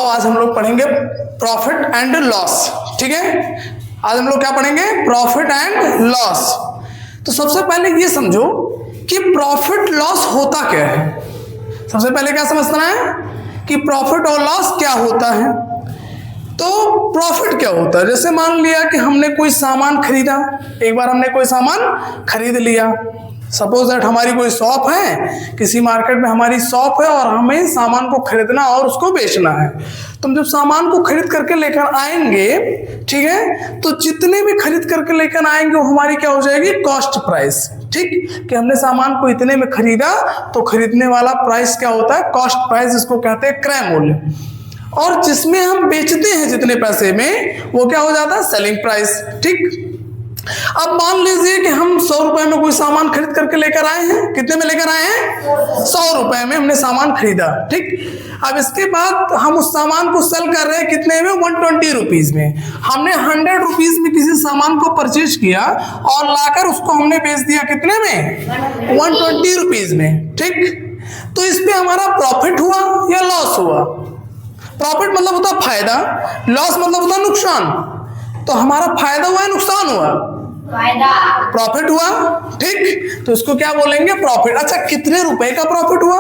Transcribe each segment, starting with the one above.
आज हम लोग पढ़ेंगे प्रॉफिट एंड लॉस। ठीक है, आज हम लोग क्या पढ़ेंगे? Profit and loss. तो सबसे पहले ये समझो कि प्रॉफिट लॉस होता क्या है। सबसे पहले क्या समझना है कि प्रॉफिट और लॉस क्या होता है। तो प्रॉफिट क्या होता है? जैसे मान लिया कि हमने कोई सामान खरीदा, एक बार हमने कोई सामान खरीद लिया। सपोज दैट हमारी कोई शॉप है, किसी मार्केट में हमारी शॉप है और हमें सामान को खरीदना और उसको बेचना है। तो हम जब सामान को खरीद करके लेकर आएंगे, ठीक है, तो जितने भी खरीद करके लेकर आएंगे वो हमारी क्या हो जाएगी? Cost price. ठीक, कि हमने सामान को इतने में खरीदा तो खरीदने वाला प्राइस क्या होता है? कॉस्ट प्राइस, इसको कहते हैं क्रय मूल्य। और जिसमें हम बेचते हैं जितने पैसे में, वो क्या हो जाता है? Selling price. ठीक, अब मान लीजिए कि हम 100 रुपए में कोई सामान खरीद करके लेकर आए हैं। कितने में लेकर आए हैं? 100 रुपए में हमने सामान खरीदा। ठीक, अब इसके बाद हम उस सामान को सेल कर रहे हैं कितने में? 120 रुपीज में। हमने 100 रुपीज में किसी सामान को परचेज किया और लाकर उसको हमने बेच दिया कितने में? 120 रुपीज में। ठीक, तो इस पे हमारा प्रॉफिट हुआ या लॉस हुआ? प्रॉफिट मतलब होता फायदा, लॉस मतलब होता नुकसान। तो हमारा फायदा हुआ या नुकसान हुआ? फायदा। प्रॉफिट हुआ। ठीक, तो इसको क्या बोलेंगे? प्रॉफिट। अच्छा, कितने रुपए का प्रॉफिट हुआ?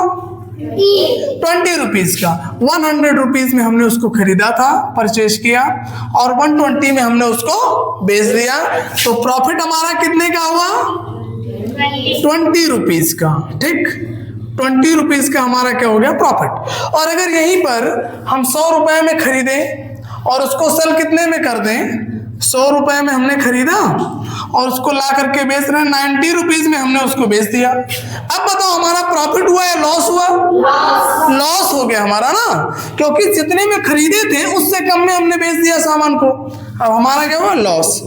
20 रुपीज का। 100 रुपीज में हमने उसको खरीदा था, परचेज किया, और 120 में हमने उसको बेच दिया। तो प्रॉफिट हमारा कितने का हुआ? 20 रुपीज का। ठीक, 20 रुपीज का हमारा क्या हो गया? प्रॉफिट। और अगर यहीं पर हम 100 रुपए में खरीदे और उसको सेल कितने में कर दें? 100 रुपए में हमने खरीदा और उसको ला करके बेच रहे हैं 90 रुपीज में, हमने उसको बेच दिया। अब बताओ हमारा प्रॉफिट हुआ या लॉस हुआ? लॉस हो गया हमारा ना, क्योंकि जितने में खरीदे थे उससे कम में हमने बेच दिया सामान को। अब हमारा क्या हुआ? लॉस।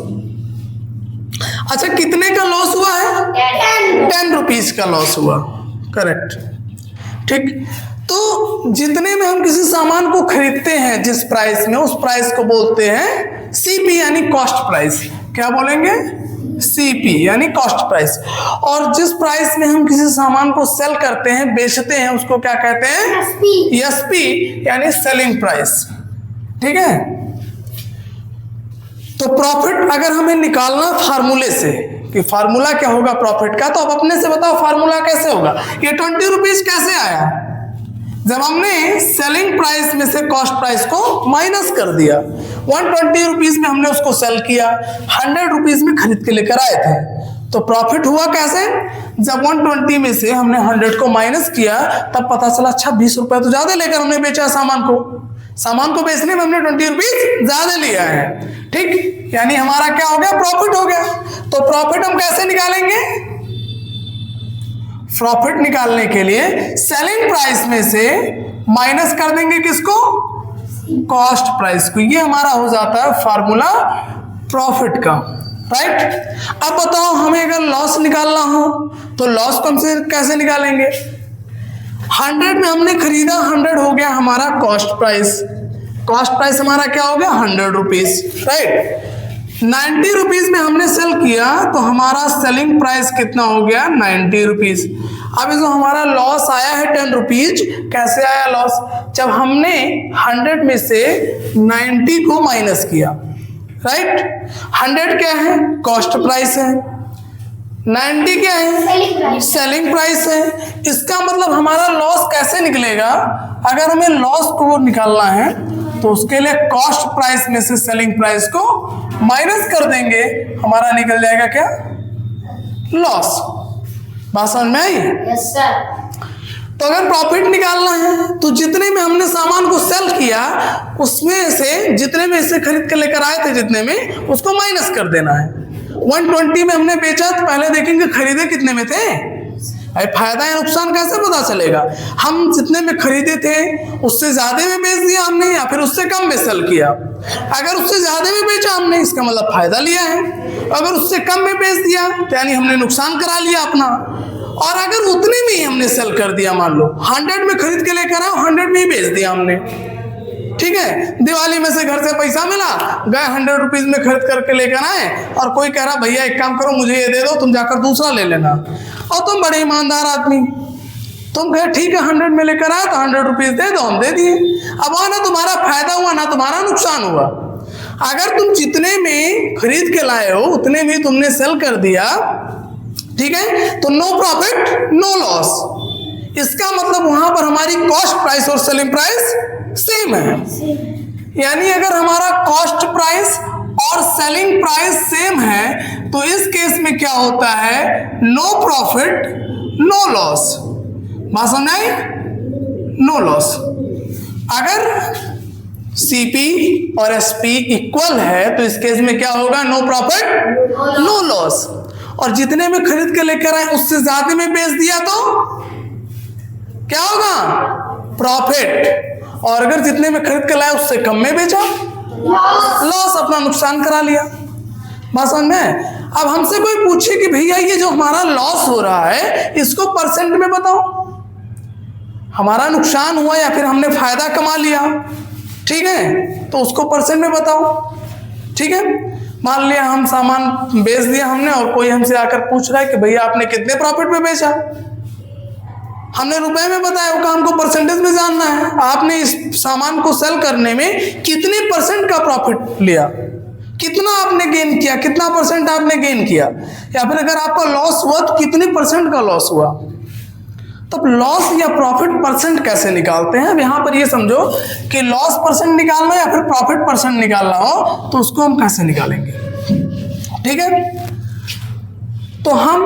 अच्छा, कितने का लॉस हुआ है? 10 रुपीज का लॉस हुआ। करेक्ट। ठीक, तो जितने में हम किसी सामान को खरीदते हैं जिस प्राइस में, उस प्राइस को बोलते हैं सीपी यानी कॉस्ट प्राइस। क्या बोलेंगे? सीपी यानी कॉस्ट प्राइस। और जिस प्राइस में हम किसी सामान को सेल करते हैं, बेचते हैं, उसको क्या कहते हैं? एसपी यानी सेलिंग प्राइस। ठीक है, तो प्रॉफिट अगर हमें निकालना फार्मूले से कि फार्मूला क्या होगा प्रॉफिट का, तो अब अपने से बताओ फार्मूला कैसे होगा? ये 20 रुपीज कैसे आया? जब हमने सेलिंग प्राइस में से कॉस्ट प्राइस को माइनस कर दिया। 120 रुपीज में हमने उसको सेल किया, 100 रुपीज में खरीद के लेकर आए थे, तो प्रॉफिट हुआ कैसे? जब 120 में से हमने 100 को माइनस किया, तब पता चला अच्छा 20 रुपए तो ज्यादा लेकर हमने बेचा सामान को बेचने में हमने 20 रुपीज ज्यादा लिया है। ठीक, यानी हमारा क्या हो गया? प्रॉफिट हो गया। तो प्रॉफिट हम कैसे निकालेंगे? प्रॉफिट निकालने के लिए सेलिंग प्राइस में से माइनस कर देंगे किसको? कॉस्ट प्राइस को। ये हमारा हो जाता है फार्मूला प्रॉफिट का। राइट, अब बताओ हमें अगर लॉस निकालना हो तो लॉस को हम कैसे निकालेंगे? 100 में हमने खरीदा, 100 हो गया हमारा कॉस्ट प्राइस। कॉस्ट प्राइस हमारा क्या हो गया? 100 रुपीज। राइट, 90 रुपीज में हमने सेल किया तो हमारा सेलिंग प्राइस कितना हो गया? 90 रुपीज। अब जो हमारा लॉस आया है 10 रुपीज, कैसे आया लॉस? जब हमने 100 में से 90 को माइनस किया। राइट, 100 क्या है? कॉस्ट प्राइस है, 90 क्या है? सेलिंग प्राइस है। इसका मतलब हमारा लॉस कैसे निकलेगा? अगर हमें लॉस को निकालना है तो उसके लिए कॉस्ट प्राइस में से सेलिंग प्राइस को माइनस कर देंगे, हमारा निकल जाएगा क्या? लॉस। बात समझ में आई? Yes sir. तो अगर प्रॉफिट निकालना है तो जितने में हमने सामान को सेल किया, उसमें से जितने में इसे खरीद के लेकर आए थे, जितने में, उसको माइनस कर देना है। 120 में हमने बेचा तो पहले देखेंगे खरीदे कितने में थे। भाई फायदा या नुकसान कैसे पता चलेगा? हम जितने में खरीदे थे उससे ज्यादा में बेच दिया हमने या फिर उससे कम में सेल किया। अगर उससे ज्यादा में बेचा हमने, इसका मतलब फायदा लिया है। अगर उससे कम में बेच दिया तो यानी हमने नुकसान करा लिया अपना। और अगर उतने में ही हमने सेल कर दिया, मान लो 100 में खरीद के लेकर आए, 100 में ही बेच दिया हमने। ठीक है, दिवाली में से घर से पैसा मिला, गए 100 रुपीज में खरीद करके लेकर आए, और कोई कह रहा भैया एक काम करो मुझे ये दे दो, तुम जाकर दूसरा ले लेना, और तुम बड़े ईमानदार आदमी, तो हम कहे ठीक है 100 में लेकर आए तो 100 रुपीज दे दो, हम दे दिए। अब वहां ना तुम्हारा फायदा हुआ ना तुम्हारा नुकसान हुआ। अगर तुम जितने में खरीद के लाए हो उतने में तुमने सेल कर दिया, ठीक है, तो नो प्रॉफिट नो लॉस। इसका मतलब वहां पर हमारी कॉस्ट प्राइस और सेलिंग प्राइस सेम है। यानी अगर हमारा कॉस्ट प्राइस और सेलिंग प्राइस सेम है तो इस केस में क्या होता है, नो प्रॉफिट नो लॉस। बात समझ आई? No loss. अगर सीपी और एसपी इक्वल है तो इस केस में क्या होगा, नो प्रॉफिट नो लॉस। और जितने में खरीद के लेकर आए उससे ज्यादा में बेच दिया तो क्या होगा, प्रॉफिट। और अगर जितने में खरीद के लाए उससे कम में बेचा, लॉस, अपना नुकसान करा लिया। बात समझ में? अब हमसे कोई पूछे कि भैया ये जो हमारा लॉस हो रहा है इसको परसेंट में बताओ, हमारा नुकसान हुआ या फिर हमने फायदा कमा लिया, ठीक है, तो उसको परसेंट में बताओ। ठीक है, मान लिया हम सामान बेच दिया हमने और कोई हमसे आकर पूछ रहा है कि भैया आपने कितने प्रॉफिट में बेचा, हमने रुपए में बताया, वो हमको परसेंटेज में जानना है। आपने इस सामान को सेल करने में कितने परसेंट का प्रॉफिट लिया, कितना आपने गेन किया, कितना परसेंट आपने गेन किया, या फिर अगर आपका लॉस हुआ तो कितने परसेंट का लॉस हुआ। तब लॉस या प्रॉफिट परसेंट कैसे निकालते हैं। अब यहां पर ये समझो कि लॉस परसेंट निकालना या फिर प्रॉफिट परसेंट निकालना हो तो उसको हम कैसे निकालेंगे। ठीक है, तो हम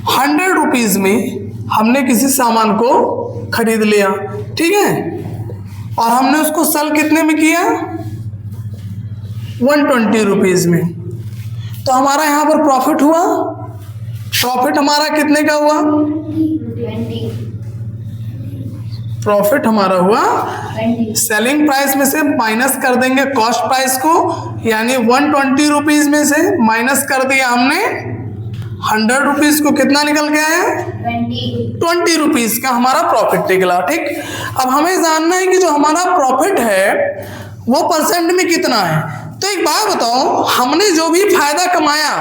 100 रुपीज में हमने किसी सामान को खरीद लिया, ठीक है, और हमने उसको सेल कितने में किया, 120 रुपीज में। तो हमारा यहां पर प्रॉफिट हुआ, प्रॉफिट हमारा कितने का हुआ, 20। प्रॉफिट हमारा हुआ 20। सेलिंग प्राइस में से माइनस कर देंगे कॉस्ट प्राइस को, यानी 120 रुपीज में से माइनस कर दिया हमने 100 रुपीज को, कितना निकल गया है, 20 रुपीज का हमारा प्रॉफिट निकला। ठीक, अब हमें जानना है कि जो हमारा प्रॉफिट है वो परसेंट में कितना है। तो एक बात बताओ, हमने जो भी फायदा कमाया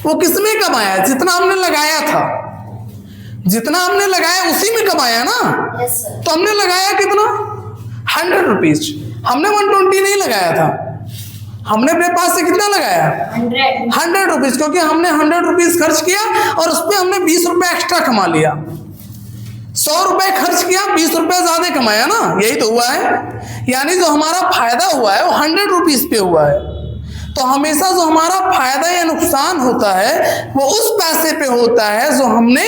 वो किसमें कमाया, जितना हमने लगाया था, जितना हमने लगाया उसी में कमाया ना। Yes, sir. तो हमने लगाया कितना, 100 रुपीज, हमने 120 नहीं लगाया था, हमने अपने पास से कितना लगाया, 100 रुपीज, क्योंकि हमने 100 रुपीज खर्च किया और उस पर हमने 20 रुपए एक्स्ट्रा कमा लिया। 100 रुपए खर्च किया, 20 रुपए ज्यादा कमाया ना, यही तो हुआ है। यानी जो हमारा फायदा हुआ है वो 100 रुपीज पे हुआ है। तो हमेशा जो हमारा फायदा या नुकसान होता है वो उस पैसे पे होता है जो हमने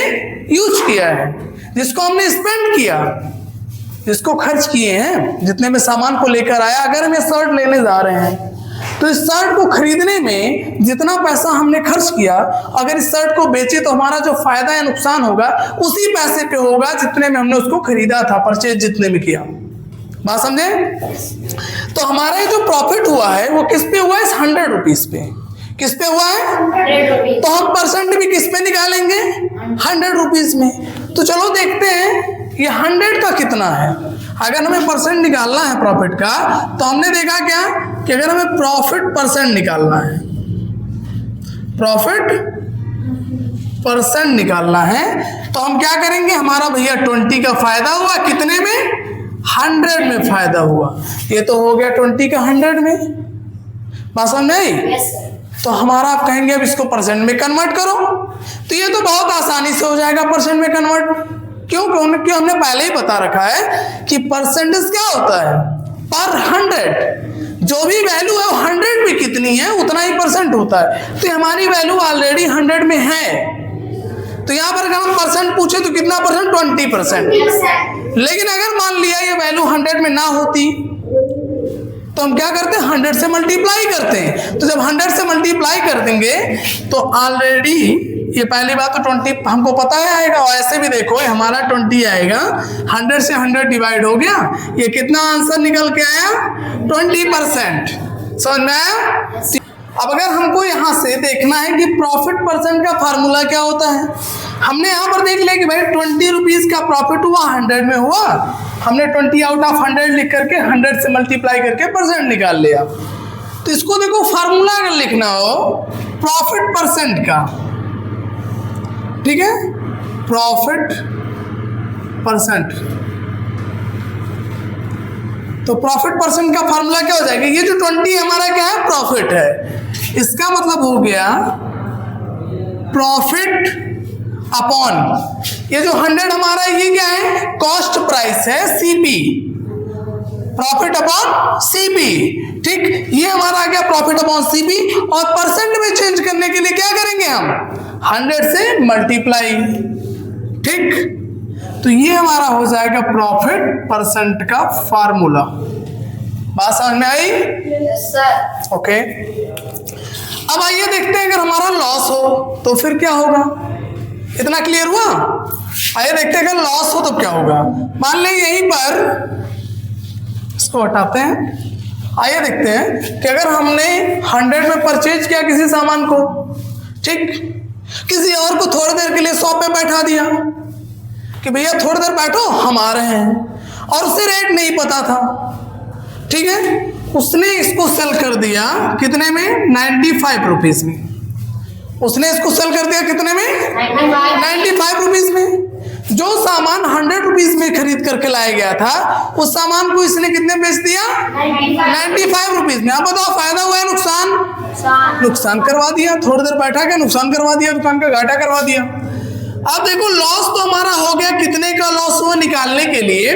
यूज किया है, जिसको हमने स्पेंड किया, जिसको खर्च किए हैं, जितने में सामान को लेकर आया। अगर हम ये शर्ट लेने जा रहे हैं तो इस शर्ट को खरीदने में जितना पैसा हमने खर्च किया, अगर इस शर्ट को बेचे तो हमारा जो फायदा या नुकसान होगा उसी पैसे पे होगा जितने में हमने उसको खरीदा था, परचेज जितने में किया। बात समझे? तो हमारा ये जो प्रॉफिट हुआ है वो किस पे हुआ है, 100 रुपीज पे। किस पे हुआ है, 100 रुपीज। तो हम परसेंट भी किस पे निकालेंगे, 100 रुपीज में। तो चलो देखते हैं ये 100 का कितना है। अगर हमें परसेंट निकालना है प्रॉफिट का तो हमने देखा क्या कि अगर हमें प्रॉफिट परसेंट निकालना है, प्रॉफिट परसेंट निकालना है तो हम क्या करेंगे, हमारा भैया 20 का फायदा हुआ, कितने में, 100 में फायदा हुआ। ये तो हो गया 20 का 100 में। बात समझ में आई? Yes, sir. तो हमारा आप कहेंगे अब इसको परसेंट में कन्वर्ट करो, तो ये तो बहुत आसानी से हो जाएगा परसेंट में कन्वर्ट। क्यों? क्यों हमने पहले ही बता रखा है कि परसेंटेज क्या होता है, पर 100। जो भी वैल्यू है वो 100 में कितनी है उतना ही परसेंट होता है। तो हमारी वैल्यू ऑलरेडी 100 में है, तो यहाँ पर अगर हम परसेंट पूछे तो कितना परसेंट, 20%। लेकिन अगर मान लिया ये वैल्यू 100 में ना होती तो हम क्या करते हैं, 100 से मल्टीप्लाई करते हैं। तो जब 100 से मल्टीप्लाई कर देंगे तो ऑलरेडी ये पहली बात तो 20 हमको पता है आएगा, और ऐसे भी देखो हमारा 20 आएगा, 100 से 100 डिवाइड हो गया, ये कितना आंसर निकल के आया, 20%। समझ में आया? अब अगर हमको यहाँ से देखना है कि प्रॉफिट परसेंट का फार्मूला क्या होता है, हमने यहाँ पर देख लिया कि भाई 20 रुपीज का प्रॉफिट हुआ, 100 में हुआ, हमने 20 आउट ऑफ 100 लिख करके 100 से मल्टीप्लाई करके परसेंट निकाल लिया। तो इसको देखो फार्मूला अगर लिखना हो प्रॉफिट परसेंट का, ठीक है, प्रॉफिट परसेंट। तो प्रॉफिट परसेंट का फॉर्मूला क्या हो जाएगा, ये जो 20 हमारा क्या है, प्रॉफिट है, इसका मतलब हो गया प्रॉफिट अपॉन ये जो 100 हमारा, ये क्या है, कॉस्ट प्राइस है, सीपी, प्रॉफिट अपॉन सीपी। ठीक, ये हमारा आ गया प्रॉफिट अपॉन सीपी। और परसेंट में चेंज करने के लिए क्या करेंगे हम, 100 से मल्टीप्लाई। ठीक, तो ये हमारा हो जाएगा प्रॉफिट परसेंट का फार्मूला। बात समझ में आई? Yes sir. ओके, अब आइए देखते हैं अगर हमारा लॉस हो तो फिर क्या होगा। इतना क्लियर हुआ? आइए देखते हैं अगर लॉस हो तो क्या होगा। मान लें यहीं पर, इसको हटाते हैं, आइए देखते हैं कि अगर हमने 100 में परचेज किया किसी सामान को, ठीक, किसी और को थोड़ी देर के लिए शॉप पे बैठा दिया कि भैया थोड़ी देर बैठो हम आ रहे हैं, और उसे रेट नहीं पता था, ठीक है, उसने इसको सेल कर दिया कितने में, 95 रुपीज में। उसने इसको सेल कर दिया कितने में, 95 रुपीज में। जो सामान 100 रुपीज में खरीद करके लाया गया था, उस सामान को इसने कितने बेच दिया, 95 रुपीज में। आप बताओ फायदा हुआ है नुकसान? नुकसान करवा दिया, थोड़ी देर बैठा के नुकसान करवा दिया, दुकान का घाटा करवा दिया। अब देखो लॉस तो हमारा हो गया, कितने का लॉस हुआ निकालने के लिए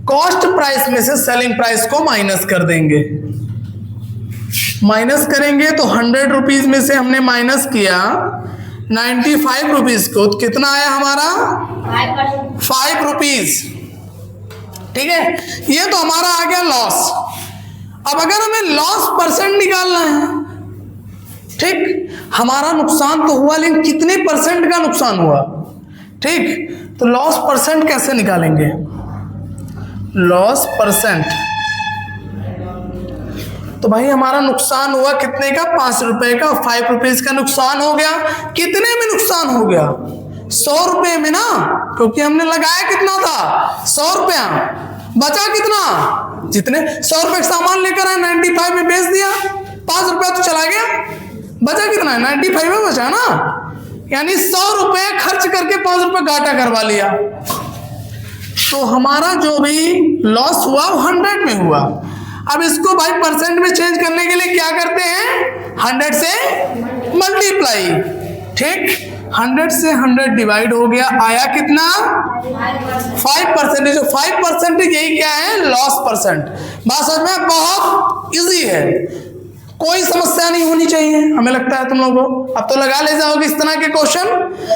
कॉस्ट प्राइस में से सेलिंग प्राइस को माइनस कर देंगे। माइनस करेंगे तो 100 रुपीज में से हमने माइनस किया 95 रुपीज को, तो कितना आया हमारा, 5 रुपीज। ठीक है, ये तो हमारा आ गया लॉस। अब अगर हमें लॉस परसेंट निकालना है, ठीक, हमारा नुकसान तो हुआ लेकिन कितने परसेंट का नुकसान हुआ, ठीक, तो लॉस परसेंट कैसे निकालेंगे, लॉस परसेंट। तो भाई हमारा नुकसान हुआ कितने का, 5 रुपए का, 5 रुपीज का नुकसान हो गया। कितने में नुकसान हो गया, 100 रुपए में ना, क्योंकि हमने लगाया कितना था, 100 रुपया, बचा कितना, जितने 100 रुपए का सामान लेकर आए 95 में बेच दिया, 5 रुपया तो चला गया, बचा कितना है, 95 में बचा ना, यानी 100 रुपए खर्च करके 5 रुपए घाटा करवा लिया। तो हमारा जो भी लॉस हुआ वो 100 में हुआ। अब इसको भाई परसेंट में चेंज करने के लिए क्या करते हैं, 100 से मल्टीप्लाई। ठीक, 100 से 100 डिवाइड हो गया, आया कितना, 5%। जो 5% यही क्या है, लॉस परसेंट। बात समझ में, बहुत इजी है, कोई समस्या नहीं होनी चाहिए हमें लगता है तुम लोगों को। अब तो लगा ले जाओगे इस तरह के क्वेश्चन,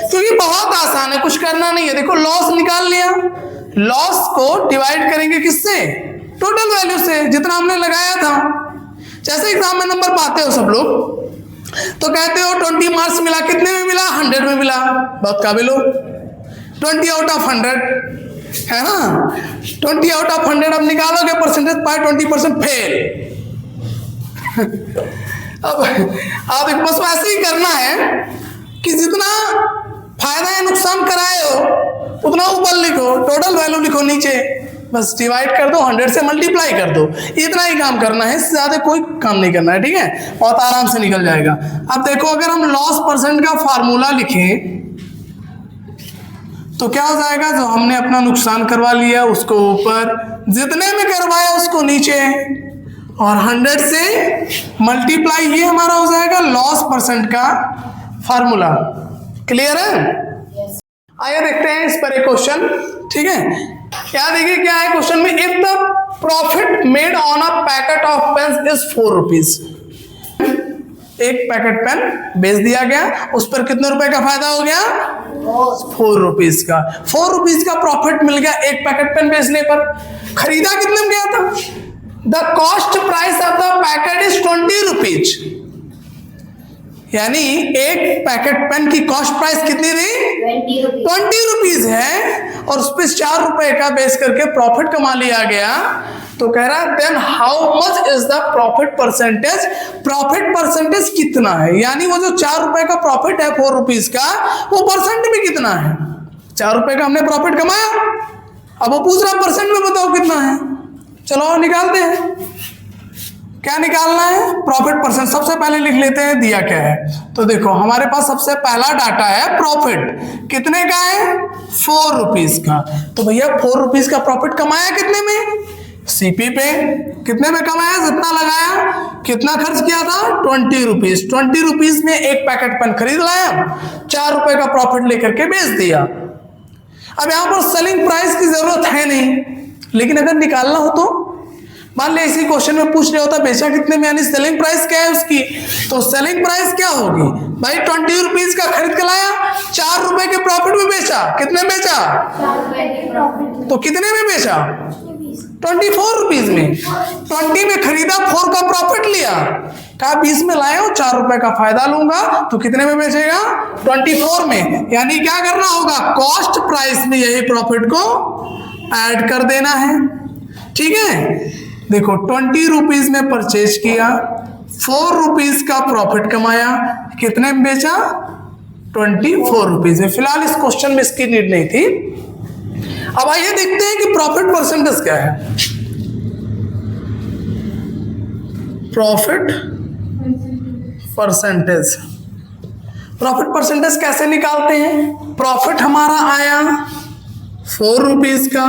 क्योंकि बहुत आसान है, कुछ करना नहीं है। देखो लॉस निकाल लिया, लॉस को डिवाइड करेंगे किससे, टोटल वैल्यू से, जितना हमने लगाया था। जैसे एग्जाम में नंबर पाते हो सब लोग, तो कहते हो 20 मार्क्स मिला, कितने में मिला, 100 में मिला, बहुत काबिल हो, 20 आउट ऑफ 100 है ना, 20 आउट ऑफ 100। अब निकालोगे परसेंटेज पाए 20% फेल। अब बस ऐसे ही करना है कि जितना फायदा या नुकसान कराए हो उतना ऊपर लिखो, टोटल वैल्यू लिखो नीचे, बस डिवाइड कर दो, 100 से मल्टीप्लाई कर दो, इतना ही काम करना है, इससे ज्यादा कोई काम नहीं करना है। ठीक है, बहुत आराम से निकल जाएगा। अब देखो अगर हम लॉस परसेंट का फार्मूला लिखें तो क्या हो जाएगा, जो हमने अपना नुकसान करवा लिया उसको ऊपर, जितने में करवाया उसको नीचे, और 100 से मल्टीप्लाई, ये हमारा हो जाएगा लॉस परसेंट का फार्मूला। क्लियर है? आइए देखते हैं इस पर एक क्वेश्चन। ठीक है, क्या देखिए क्या है क्वेश्चन में, if the profit made on a packet of pen is 4 rupees. एक पैकेट पेन बेच दिया गया, उस पर कितने रुपए का फायदा हो गया, 4 रुपीज का। 4 रुपीज का प्रॉफिट मिल गया एक पैकेट पेन बेचने पर। खरीदा कितने में गया था, the cost price of the packet is 20 rupees, यानी एक पैकेट पेन की कॉस्ट प्राइस कितनी थी, 20 रुपीज है, और उस पर 4 रुपए का बेच करके प्रॉफिट कमा लिया गया। तो कह रहा है then how much is the profit percentage, profit percentage कितना है, यानी वो जो 4 रुपए का प्रॉफिट है 4 रुपीज का, वो परसेंट में कितना है। 4 रुपए का हमने प्रॉफिट कमाया, अब वो पूछ रहा परसेंट में बताओ कितना है। चलो निकालते हैं, क्या निकालना है? Profit percent. सबसे पहले लिख लेते हैं दिया क्या है। तो देखो हमारे पास सबसे पहला डाटा है प्रॉफिट, कितने का है? 4 रुपीज का। तो भैया 4 रुपीज का प्रॉफिट कमाया कितने में? सीपी पे। कितने में कमाया? जितना लगाया। कितना खर्च किया था? 20 रुपीज। 20 रुपीज में एक पैकेट पेन खरीद लाया, 4 रुपए का प्रॉफिट लेकर के बेच दिया। अब यहां पर सेलिंग प्राइस की जरूरत है नहीं, लेकिन अगर निकालना हो तो मान ले इसी क्वेश्चन में पूछ रहे होता बेचा कितने में, यानी सेलिंग प्राइस क्या है उसकी, तो सेलिंग प्राइस क्या होगी भाई? 20 रुपीज का खरीद के लाया, 4 रुपए के प्रॉफिट में बेचा। कितने बेचा? 4 रुपए के प्रॉफिट। तो कितने में बेचा? 24 रुपीज में। 20 में खरीदा, 4 का प्रॉफिट लिया, कहा 20 में लाया हूं, 4 रुपए का फायदा लूंगा, तो कितने में बेचेगा? 24 में। यानी क्या करना होगा? कॉस्ट प्राइस में यही प्रॉफिट को ऐड कर देना है। ठीक है, देखो 20 रुपीज में परचेज किया, 4 रुपीज का प्रॉफिट कमाया, कितने में बेचा? 24 रुपीज में। फिलहाल इस क्वेश्चन में इसकी नीड नहीं थी। अब आइए देखते हैं कि प्रॉफिट परसेंटेज क्या है। प्रॉफिट परसेंटेज, प्रॉफिट परसेंटेज कैसे निकालते हैं? प्रॉफिट हमारा आया 4 रुपीज का,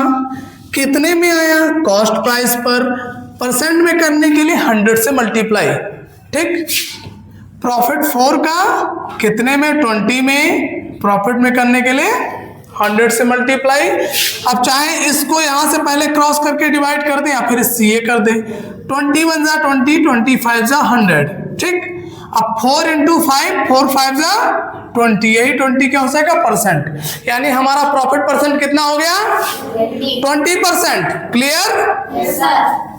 कितने में आया? कॉस्ट प्राइस पर। परसेंट में करने के लिए 100 से मल्टीप्लाई। ठीक, प्रॉफिट 4 का कितने में? 20 में। प्रॉफिट में करने के लिए 100 से मल्टीप्लाई। अब चाहे इसको यहां से पहले क्रॉस करके डिवाइड कर दें या फिर इससे ये कर दें। 20 1 जा 20, 25 जा 100। ठीक, अब 4 इंटू 5, 4 5 जा 20, यही 20 क्या हो जाएगा? परसेंट। यानी हमारा प्रॉफिट परसेंट कितना हो गया? 20%। क्लियर? Yes sir.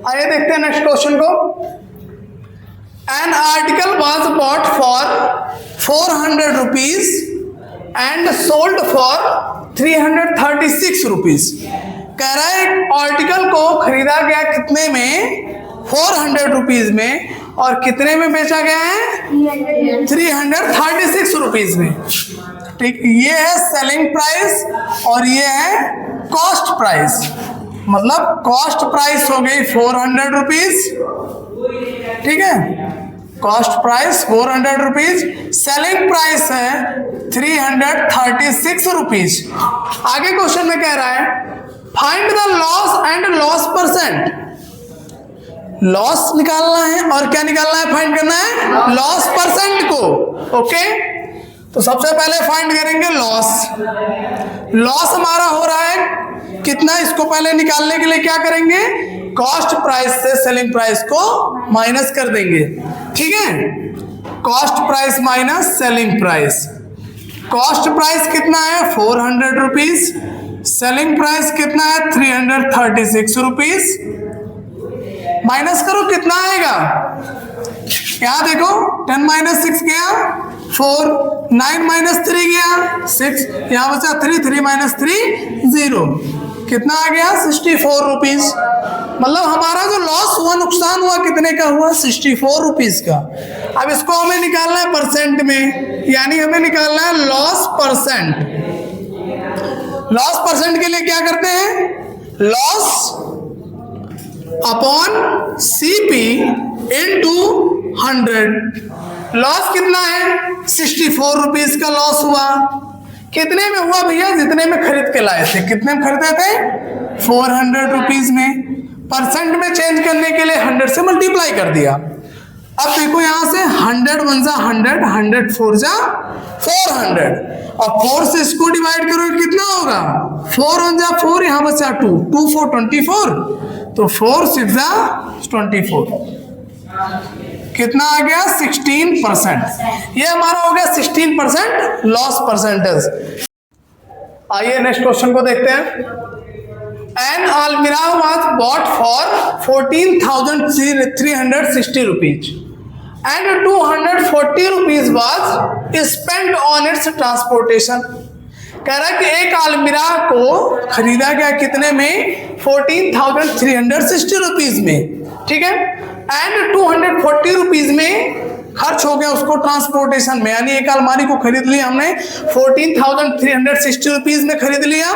आइए देखते हैं नेक्स्ट क्वेश्चन को। An article was bought for 400 rupees and sold for 336 rupees. कह रहा है एक आर्टिकल को खरीदा गया कितने में? 400 रुपीज में, और कितने में बेचा गया है? 336 रुपीज में। ठीक, ये है सेलिंग प्राइस और ये है कॉस्ट प्राइस। मतलब कॉस्ट प्राइस हो गई 400 रुपीज, ठीक है, cost price 400 rupees, selling price है 336 रुपीज। आगे क्वेश्चन में कह रहा है find the loss and loss percent. Loss निकालना है और क्या निकालना है? फाइंड करना है लॉस परसेंट को। ओके, तो सबसे पहले फाइंड करेंगे लॉस। लॉस हमारा हो रहा है कितना? इसको पहले निकालने के लिए क्या करेंगे? कॉस्ट प्राइस से सेलिंग प्राइस को माइनस कर देंगे। ठीक है, cost price minus selling price. Cost price कितना है? 400 रुपीज। सेलिंग प्राइस कितना है? 336 रुपीज। माइनस करो कितना आएगा? यहाँ देखो 10 माइनस 6 गया 4, 9 माइनस 3 गया 6, यहाँ बचा 3, 3 माइनस 3 0। कितना आ गया? 64 रुपीज। मतलब हमारा जो लॉस हुआ, नुकसान हुआ, कितने का हुआ? 64 रुपीज का। अब इसको हमें निकालना है परसेंट में, यानी हमें निकालना है लॉस परसेंट। लॉस परसेंट के लिए क्या करते हैं? Loss upon CP into 100। Loss कितना है? 64 रुपीज का लॉस हुआ। कितने में हुआ भैया? जितने में खरीद के लाए थे। कितने में खरीदे थे? 400 रुपीज में। परसेंट में चेंज करने के लिए 100 से मल्टीप्लाई कर दिया। अब देखो यहां से 100 1 जा 100, 100 4 जा 400, और 4 से इसको डिवाइड करो कितना होगा? 4 1 जा 4, यहां बचा 2, 2 4 24, तो 4 6 जा 24। कितना आ गया? 16%। ये हमारा हो गया 16% लॉस परसेंटेज। आइए नेक्स्ट क्वेश्चन को देखते हैं। An almirah was bought for 14,360 rupees and 240 rupees was spent on its transportation. कह रहा है कि एक अलमीरा को खरीदा गया कितने में? 14,360 रुपीज में। ठीक है, एंड 240 रुपीज में खर्च हो गया उसको ट्रांसपोर्टेशन में, यानी एक अलमारी को खरीद लिया हमने 14,360 रुपीज में खरीद लिया।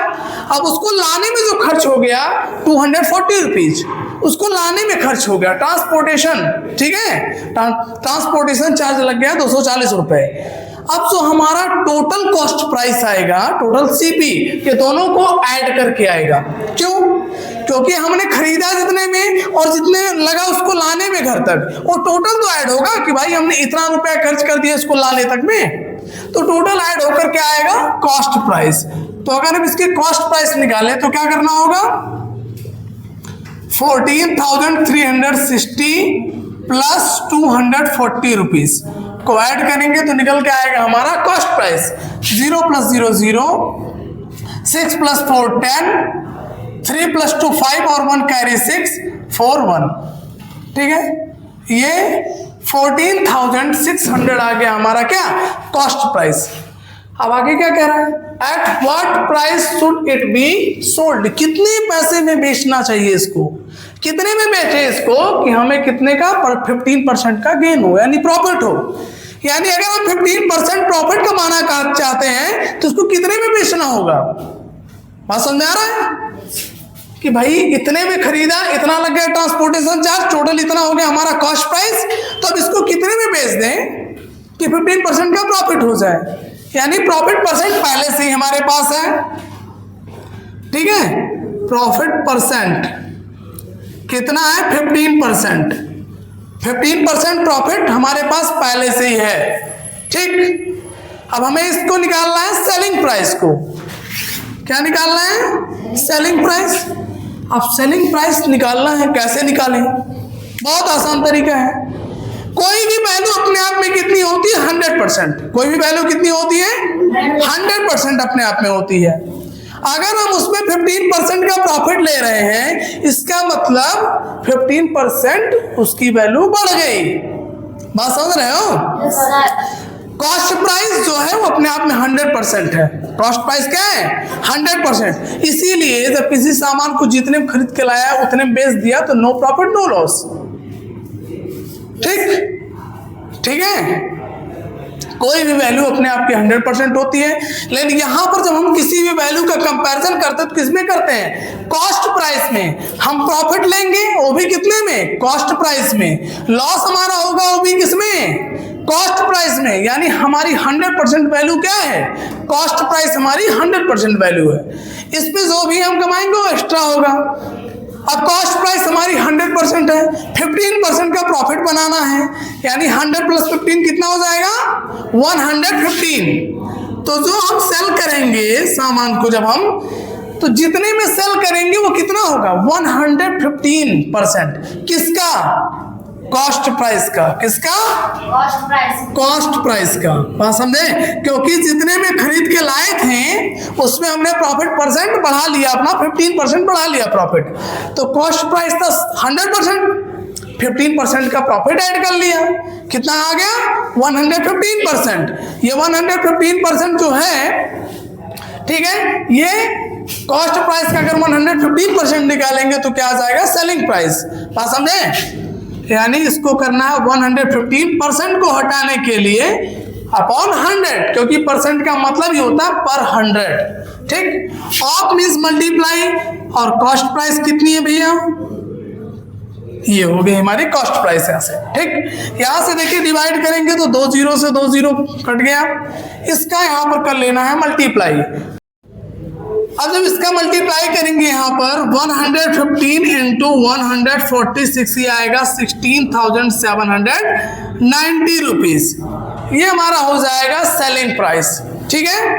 अब उसको लाने में जो खर्च हो गया 240 रुपीज, उसको लाने में खर्च हो गया ट्रांसपोर्टेशन, ठीक है, ट्रांसपोर्टेशन चार्ज लग गया 240 रुपए। अब जो हमारा टोटल कॉस्ट प्राइस आएगा, टोटल सीपी, ये दोनों को ऐड करके आएगा। क्यों? क्योंकि हमने खरीदा जितने में और जितने लगा उसको लाने में घर तक, और टोटल तो ऐड होगा कि भाई हमने इतना रुपया खर्च कर दिया इसको लाने तक में, तो टोटल ऐड होकर क्या आएगा? Cost price. तो अगर हम इसके कॉस्ट प्राइस निकालें तो क्या करना होगा? 14,360 प्लस 240 रुपीज को ऐड करेंगे तो निकल के आएगा हमारा कॉस्ट प्राइस। 0 + 0 0, 6 + 4 10, 3 + 2 5 और 1 कैरी 6 4 1, ठीक है। ये 14,600 आ गया हमारा क्या? Cost price. अब आगे क्या कह रहा है? At what price should it be sold, कितने पैसे में बेचना चाहिए इसको, कितने में बेचे इसको कि हमें कितने का 15% का गेन हो, यानी प्रॉफिट हो। यानी अगर हम 15% प्रॉफिट कमाना चाहते हैं तो उसको कितने में बेचना होगा? बात समझ में आ रहा है कि भाई इतने में खरीदा, इतना लग गया ट्रांसपोर्टेशन चार्ज, टोटल इतना हो गया हमारा कॉस्ट प्राइस, तो अब इसको कितने में बेच दें कि 15% का प्रॉफिट हो जाए। यानी प्रॉफिट परसेंट पहले से ही हमारे पास है, ठीक है। प्रॉफिट परसेंट कितना है? 15%। 15% प्रॉफिट हमारे पास पहले से ही है, ठीक। अब हमें इसको निकालना है सेलिंग प्राइस को। क्या निकालना है? Selling price. अब सेलिंग प्राइस निकालना है, कैसे निकालें? बहुत आसान तरीका है। कोई भी वैल्यू अपने आप में कितनी होती है? 100%। कोई भी वैल्यू कितनी होती है? 100% अपने आप में होती है। अगर हम उसमें 15% का प्रॉफिट ले रहे हैं, इसका मतलब 15% उसकी वैल्यू बढ़ गई। बात समझ रहे हो? कॉस्ट प्राइस जो है वो अपने आप में 100% है। कॉस्ट प्राइस क्या है? 100%। इसीलिए जब किसी सामान को जितने में खरीद के लाया उतने में बेच दिया तो नो प्रॉफिट नो लॉस, ठीक है। कोई भी वैल्यू अपने आप की 100% होती है, लेकिन यहां पर जब हम किसी भी वैल्यू का कंपैरिजन करते हैं तो किसमें करते हैं? कॉस्ट प्राइस में। हम प्रॉफिट लेंगे वो भी कितने में? कॉस्ट प्राइस में। लॉस हमारा होगा वो भी किसमें? कॉस्ट प्राइस में। यानी हमारी 100% वैल्यू क्या है? कॉस्ट प्राइस हमारी 100% वैल्यू है। इसमें जो भी हम कमाएंगे वो एक्स्ट्रा होगा। अब कॉस्ट प्राइस हमारी 100% है, 15% का प्रॉफिट बनाना है, यानी 100 + 15 कितना हो जाएगा? 115। तो जो हम सेल करेंगे सामान को, जब हम तो जितने में सेल करेंगे वो कितना होगा? 115%। किसका? कॉस्ट प्राइस का। किसका? Cost price. कॉस्ट प्राइस का। बात समझे? क्योंकि जितने में खरीद के लाए थे उसमें हमने प्रॉफिट परसेंट बढ़ा लिया, अपना 15% बढ़ा लिया प्रॉफिट। तो कॉस्ट प्राइस था 100%, 15% का प्रॉफिट ऐड कर लिया, कितना आ गया? 115%। ये 115% जो है, ठीक है, ये कॉस्ट प्राइस का अगर 115% निकालेंगे तो क्या आ जाएगा? Selling price. बात समझे? यानी इसको करना है 115% को हटाने के लिए अपॉन 100, क्योंकि परसेंट का मतलब ही होता है पर 100, ठीक। ऑफ मीन्स मल्टीप्लाई, और कॉस्ट प्राइस कितनी है भैया? ये हो गई हमारी कॉस्ट प्राइस। यहाँ से, ठीक। यहाँ से देखिए डिवाइड करेंगे तो 2 0 से 2 0 कट गया। इसका यहाँ पर कर लेना है मल्टीप्लाई। अब जब इसका मल्टीप्लाई करेंगे यहाँ पर 115 × 146, ये आएगा 16,790 रुपीज। ये हमारा हो जाएगा सेलिंग प्राइस, ठीक है।